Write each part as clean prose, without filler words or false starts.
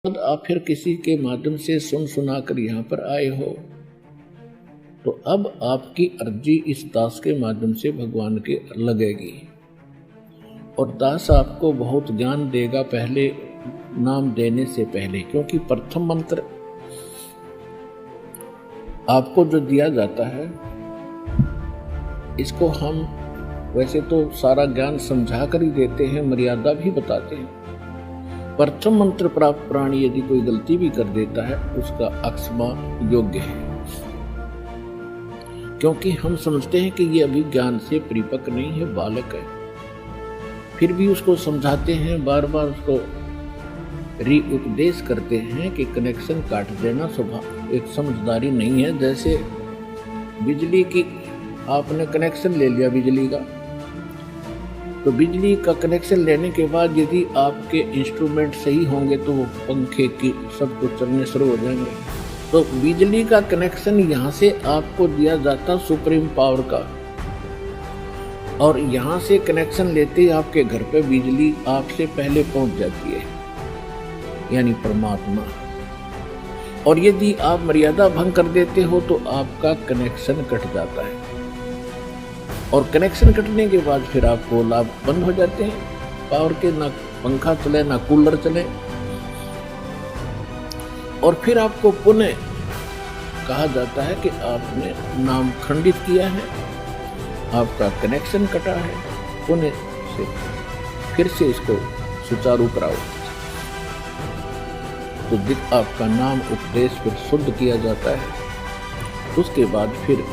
आप फिर किसी के माध्यम से सुन सुनाकर यहाँ पर आए हो, तो अब आपकी अर्जी इस दास के माध्यम से भगवान के लगेगी और दास आपको बहुत ज्ञान देगा पहले नाम देने से पहले, क्योंकि प्रथम मंत्र आपको जो दिया जाता है इसको हम वैसे तो सारा ज्ञान समझा कर ही देते हैं, मर्यादा भी बताते हैं। प्रथम मंत्र प्राप्त प्राणी यदि कोई गलती भी कर देता है उसका अक्षमा योग्य है, क्योंकि हम समझते हैं कि ये अभी ज्ञान से परिपक्व नहीं है, बालक है। फिर भी उसको समझाते हैं, बार बार उसको री उपदेश करते हैं कि कनेक्शन काट देना स्वभाव एक समझदारी नहीं है। जैसे बिजली की आपने कनेक्शन ले लिया बिजली का, तो बिजली का कनेक्शन लेने के बाद यदि आपके इंस्ट्रूमेंट सही होंगे तो वो पंखे की सब कुछ चलने शुरू हो जाएंगे। तो बिजली का कनेक्शन यहाँ से आपको दिया जाता सुप्रीम पावर का, और यहाँ से कनेक्शन लेते ही आपके घर पे बिजली आपसे पहले पहुंच जाती है, यानी परमात्मा। और यदि आप मर्यादा भंग कर देते हो तो आपका कनेक्शन कट जाता है, और कनेक्शन कटने के बाद फिर आपको लाभ बंद हो जाते हैं पावर के, ना पंखा चले ना कूलर चले, और फिर आपको पुनः कहा जाता है कि आपने नाम खंडित किया है, आपका कनेक्शन कटा है, पुनः से फिर से इसको सुचारू कराओ। तो आपका नाम उपदेश फिर शुद्ध किया जाता है, उसके बाद फिर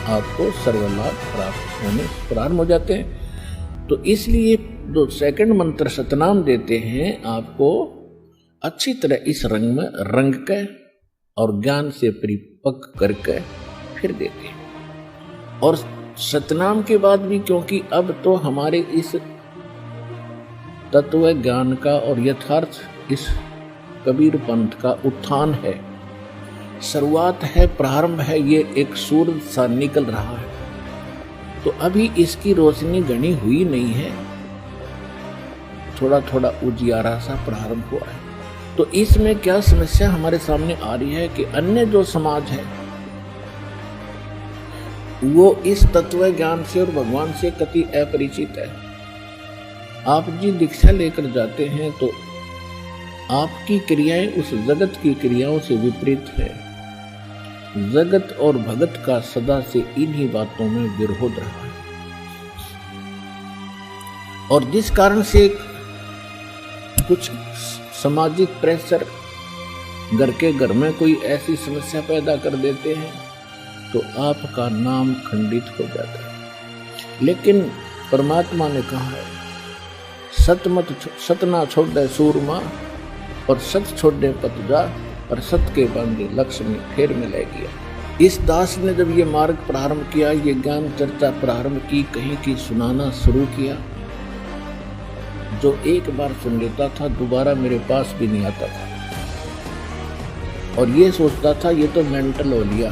आपको सर्वलाभ प्राप्त होने प्रारंभ हो जाते हैं। तो इसलिए जो सेकंड मंत्र सतनाम देते हैं आपको अच्छी तरह इस रंग में रंग के और ज्ञान से परिपक्व करके फिर देते हैं। और सतनाम के बाद भी, क्योंकि अब तो हमारे इस तत्व ज्ञान का और यथार्थ इस कबीर पंथ का उत्थान है, शुरुआत है, प्रारंभ है, ये एक सूरज सा निकल रहा है, तो अभी इसकी रोशनी घनी हुई नहीं है, थोड़ा थोड़ा उजियारा सा प्रारंभ हुआ है। तो इसमें क्या समस्या हमारे सामने आ रही है कि अन्य जो समाज है वो इस तत्व ज्ञान से और भगवान से कति अपरिचित है। आप जी दीक्षा लेकर जाते हैं तो आपकी क्रियाएं उस जगत की क्रियाओं से विपरीत है। जगत और भगत का सदा से इन्हीं बातों में विरोध रहा है, और जिस कारण से कुछ सामाजिक प्रेशर घर के घर में कोई ऐसी समस्या पैदा कर देते हैं तो आपका नाम खंडित हो जाता है। लेकिन परमात्मा ने कहा है, सत ना छोड़े सूरमा और सत छोड़े पत जा, और सत के बांधे लक्ष्मी फिर मिलेगी। इस दास ने जब ये मार्ग प्रारंभ किया, ये ज्ञान चर्चा प्रारंभ की, कहीं की सुनाना शुरू किया, जो एक बार सुन लेता था दोबारा मेरे पास भी नहीं आता था, और ये सोचता था ये तो मेंटल हो लिया,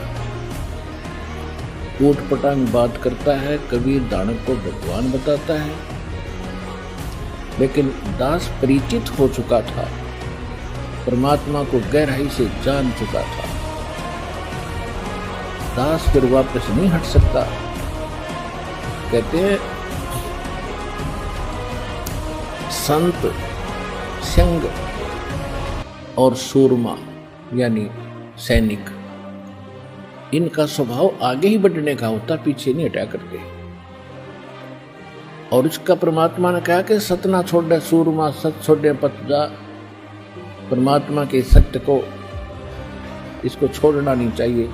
ऊट पटांग बात करता है, कबीर दानव को भगवान बताता है। लेकिन दास परिचित हो चुका था, परमात्मा को गहराई से जान चुका था, दास फिर वापस नहीं हट सकता। कहते हैं संत, संग और सूरमा यानी सैनिक, इनका स्वभाव आगे ही बढ़ने का होता, पीछे नहीं हटा करते। और इसका परमात्मा ने कहा कि सत ना छोड़े सूरमा सत छोड़े पत जा, परमात्मा के सत्य को इसको छोड़ना नहीं चाहिए,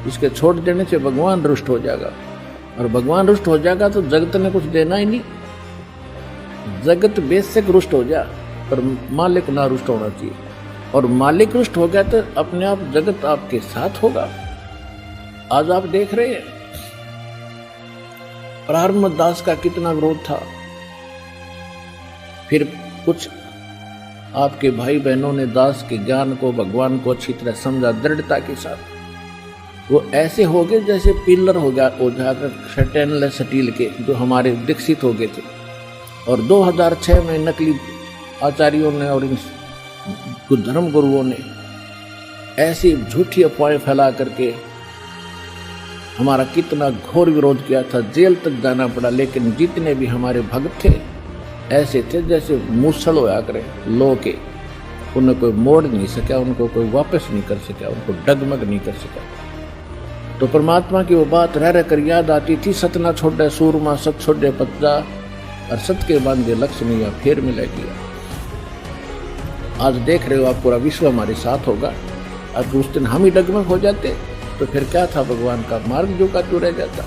इसके छोड़ देने से भगवान रुष्ट हो जाएगा, और भगवान रुष्ट हो जाएगा तो जगत ने कुछ देना ही नहीं। जगत बेशक रुष्ट हो जाए पर मालिक ना रुष्ट होना चाहिए, और मालिक रुष्ट हो गया तो अपने आप जगत आपके साथ होगा। आज आप देख रहे हैं प्रारंभ में दास का कितना विरोध था, फिर कुछ आपके भाई बहनों ने दास के ज्ञान को भगवान को अच्छी तरह समझा दृढ़ता के साथ। वो ऐसे हो गए जैसे पिलर हो जाकर स्टेनलेस स्टील के जो हमारे विकसित हो गए थे। और 2006 में नकली आचार्यों ने और इन धर्म गुरुओं ने ऐसी झूठी अफवाहें फैला करके हमारा कितना घोर विरोध किया था, जेल तक जाना पड़ा। लेकिन जितने भी हमारे भक्त थे ऐसे थे जैसे मूसल होया करे लो के, उन्हें कोई मोड़ नहीं सका, उनको कोई वापस नहीं कर सका, उनको डगमग नहीं कर सका। तो परमात्मा की वो बात रह रह कर याद आती थी, सत न छोड़े सूरमा सत छोड़े पत्ता, और सत के बांधे लक्ष्मी या फिर मिलेगी। आज देख रहे हो आप, पूरा विश्व हमारे साथ होगा। अब उस दिन हम ही डगमग हो जाते तो फिर क्या था, भगवान का मार्ग जो का जो रह जाता।